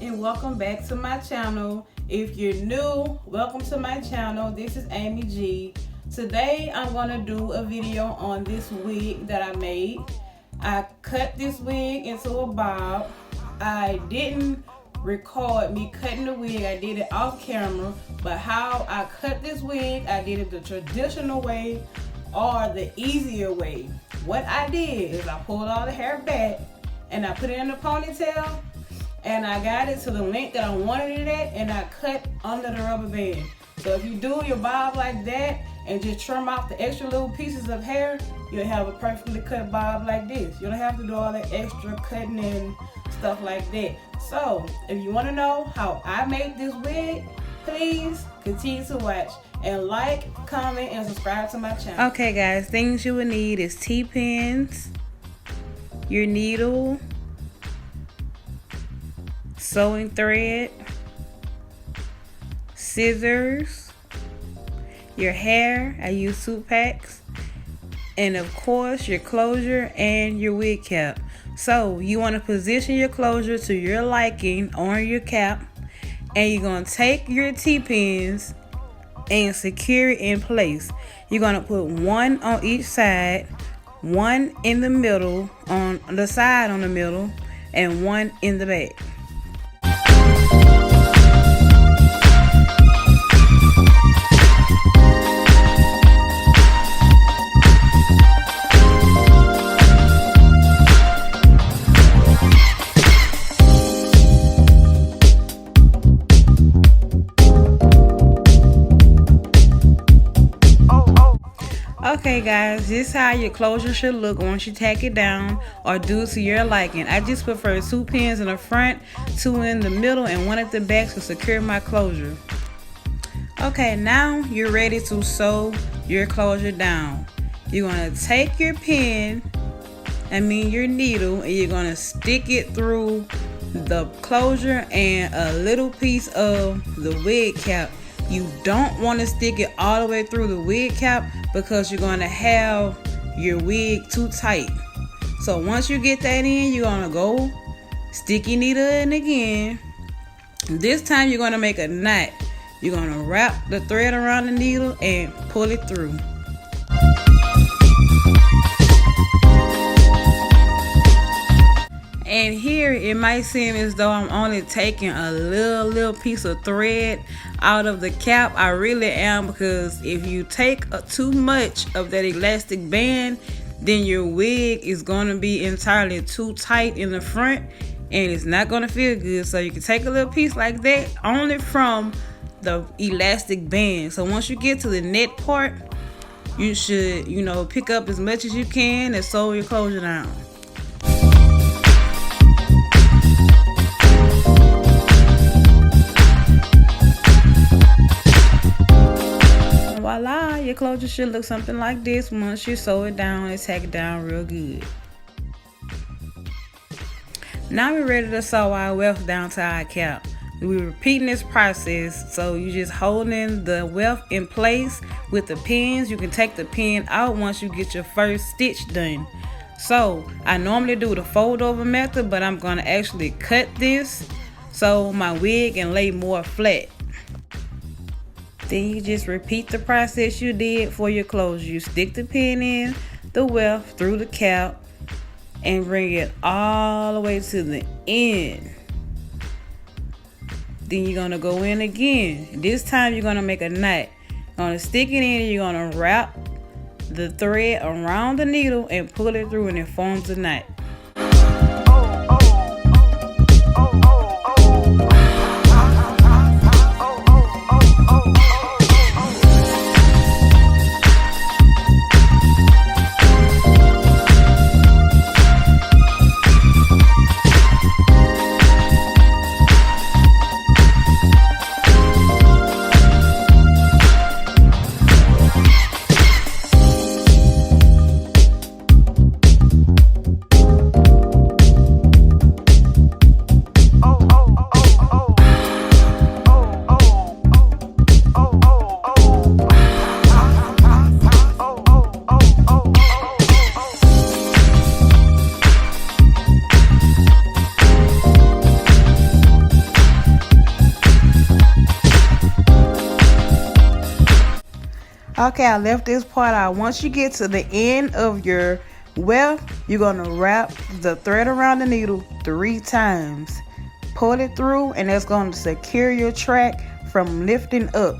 and welcome back to my channel. If you're new, welcome to my channel. This is Amy G. Today I'm going to do a video on this wig that I made. I cut this wig into a bob. I didn't record me cutting the wig. I did it off camera, but how I cut this wig, I did it the traditional way or the easier way. What I did is I pulled all the hair back and I put it in a ponytail, and I got it to the length that I wanted it at, and I cut under the rubber band. So if you do your bob like that and just trim off the extra little pieces of hair, you'll have a perfectly cut bob like this. You don't have to do all that extra cutting and stuff like that. So if you want to know how I made this wig, please continue to watch and like, comment, and subscribe to my channel. Okay guys, things you will need is T-pins, your needle, sewing thread, scissors, your hair, I use 2 packs, and of course your closure and your wig cap. So you want to position your closure to your liking on your cap, and you're going to take your T-pins and secure it in place. You're going to put one on each side, one in the middle, on the side on the middle, and one in the back. Okay guys, this is how your closure should look once you tack it down or do it to your liking. I just prefer 2 pins in the front, 2 in the middle, and 1 at the back to secure my closure. Okay, now you're ready to sew your closure down. You're going to take your pin, your needle, and you're going to stick it through the closure and a little piece of the wig cap. You don't want to stick it all the way through the wig cap because you're going to have your wig too tight. So once you get that in, you're going to go stick your needle in again. This time you're going to make a knot. You're going to wrap the thread around the needle and pull it through. And here it might seem as though I'm only taking a little piece of thread out of the cap. I really am, because if you take too much of that elastic band, then your wig is going to be entirely too tight in the front and it's not going to feel good. So you can take a little piece like that only from the elastic band. So once you get to the net part, you should, pick up as much as you can and sew your closure down. Voila, your closure should look something like this once you sew it down and tack it down real good. Now we're ready to sew our weft down to our cap. We're repeating this process, so you're just holding the weft in place with the pins. You can take the pin out once you get your first stitch done. So I normally do the fold over method, but I'm going to actually cut this so my wig can lay more flat. Then you just repeat the process you did for your closure. You stick the pin in the weft through the cap and bring it all the way to the end. Then you're going to go in again. This time you're going to make a knot. You're going to stick it in and you're going to wrap the thread around the needle and pull it through, and it forms a knot. Okay, I left this part out. Once you get to the end of your weft, you're going to wrap the thread around the needle 3 times. Pull it through, and that's going to secure your track from lifting up.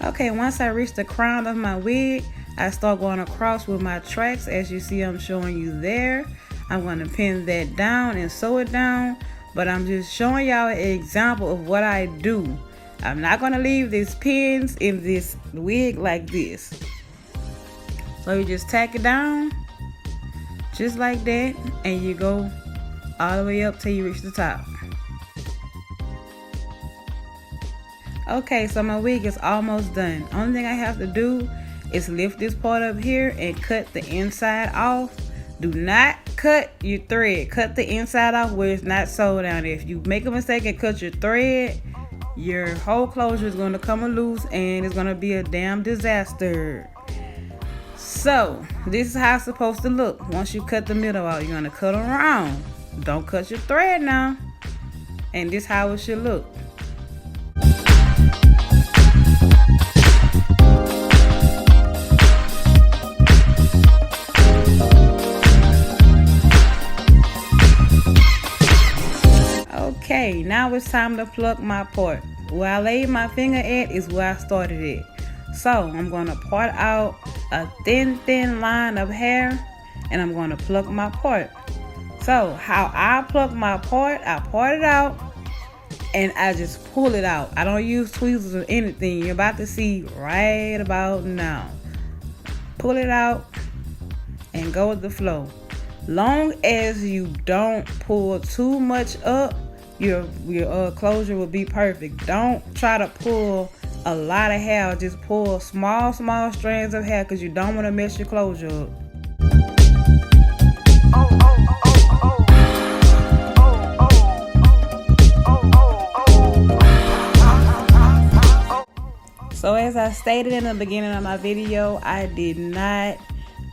Okay, once I reach the crown of my wig, I start going across with my tracks. As you see, I'm showing you there. I'm going to pin that down and sew it down, but I'm just showing y'all an example of what I do. I'm not going to leave these pins in this wig like this. So you just tack it down, just like that, and you go all the way up till you reach the top. Okay, so my wig is almost done. Only thing I have to do is lift this part up here and cut the inside off. Do not cut your thread. Cut the inside off where it's not sewed down. If you make a mistake and cut your thread, your whole closure is going to come loose and it's going to be a damn disaster. So this is how it's supposed to look. Once you cut the middle out, you're going to cut around. Don't cut your thread now. And this is how it should look. Okay, now it's time to pluck my part. Where I laid my finger at is where I started it. So I'm going to part out a thin line of hair, and I'm going to pluck my part. So how I pluck my part, I part it out and I just pull it out. I don't use tweezers or anything. You're about to see right about now. Pull it out and go with the flow. Long as you don't pull too much up, your closure will be perfect. Don't try to pull a lot of hair. Just pull small strands of hair, because you don't want to mess your closure up. So as I stated in the beginning of my video, I did not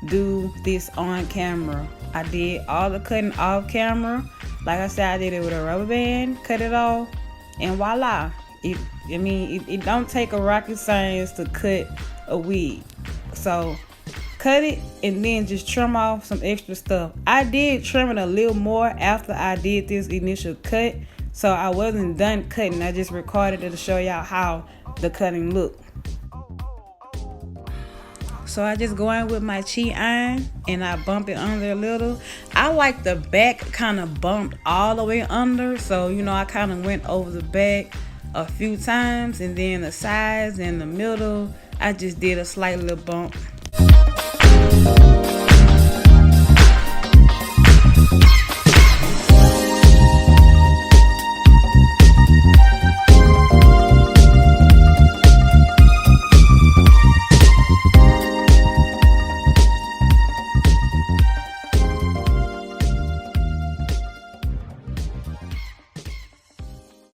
do this on camera. I did all the cutting off camera. Like I said, I did it with a rubber band, cut it off, and voila. It don't take a rocket science to cut a wig. So cut it and then just trim off some extra stuff. I did trim it a little more after I did this initial cut, so I wasn't done cutting. I just recorded it to show y'all how the cutting looked. So I just go in with my cheat iron and I bump it under a little. I like the back kind of bumped all the way under, so I kind of went over the back a few times, and then the sides and the middle, I just did a slight little bump.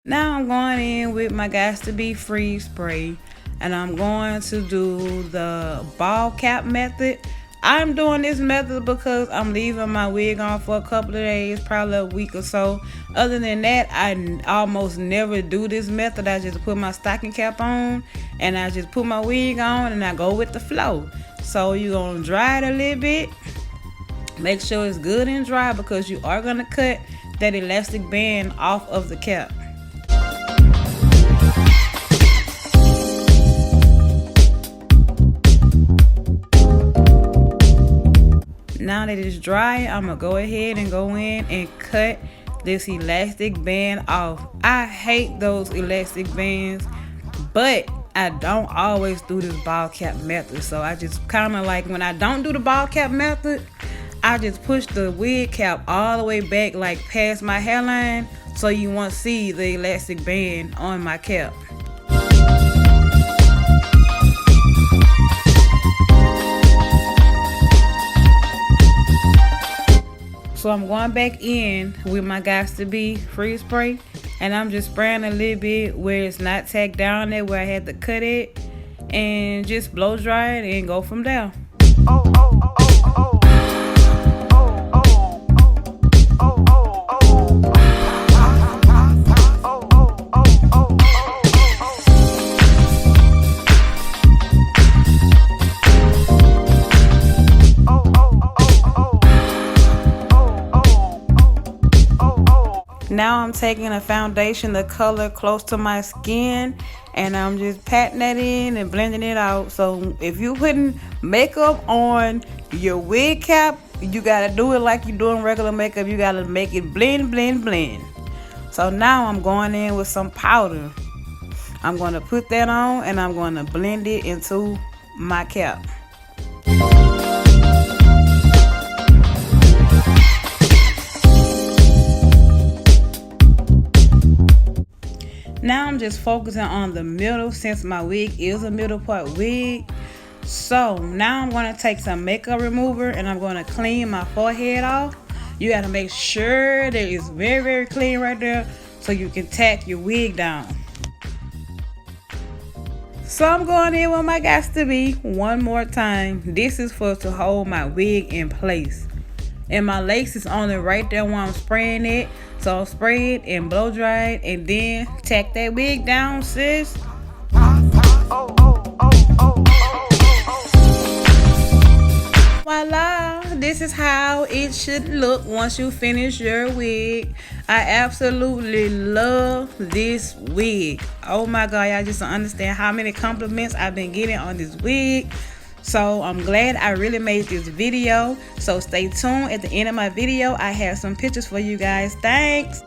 Now I'm going in with my Got to Be freeze spray, and I'm going to do the ball cap method. I'm doing this method because I'm leaving my wig on for a couple of days, probably a week or so. Other than that, I almost never do this method. I just put my stocking cap on and I just put my wig on and I go with the flow. So you're going to dry it a little bit. Make sure it's good and dry, because you are going to cut that elastic band off of the cap. Now that it's dry, I'm gonna go ahead and go in and cut this elastic band off. I hate those elastic bands, but I don't always do this ball cap method. So I just kind of like, when I don't do the ball cap method, I just push the wig cap all the way back, like past my hairline, so you won't see the elastic band on my cap. So I'm going back in with my Got to Be freeze spray, and I'm just spraying a little bit where it's not tacked down there where I had to cut it, and just blow dry it and go from there. now I'm taking a foundation, the color close to my skin, and I'm just patting that in and blending it out. So if you putting makeup on your wig cap, you gotta do it like you're doing regular makeup. You gotta make it blend, blend, blend. So now I'm going in with some powder. I'm going to put that on and I'm going to blend it into my cap. Now I'm just focusing on the middle since my wig is a middle part wig. So now I'm going to take some makeup remover and I'm going to clean my forehead off. You got to make sure that it's very, very clean right there so you can tack your wig down. So I'm going in with my Got To Be one more time. This is for to hold my wig in place. And my lace is on it right there while I'm spraying it. So I'll spray it and blow dry it and then tack that wig down, sis. Voila, this is how it should look once you finish your wig. I absolutely love this wig. Oh my god, y'all just don't understand how many compliments I've been getting on this wig. So I'm glad I really made this video. So stay tuned. At the end of my video, I have some pictures for you guys. Thanks.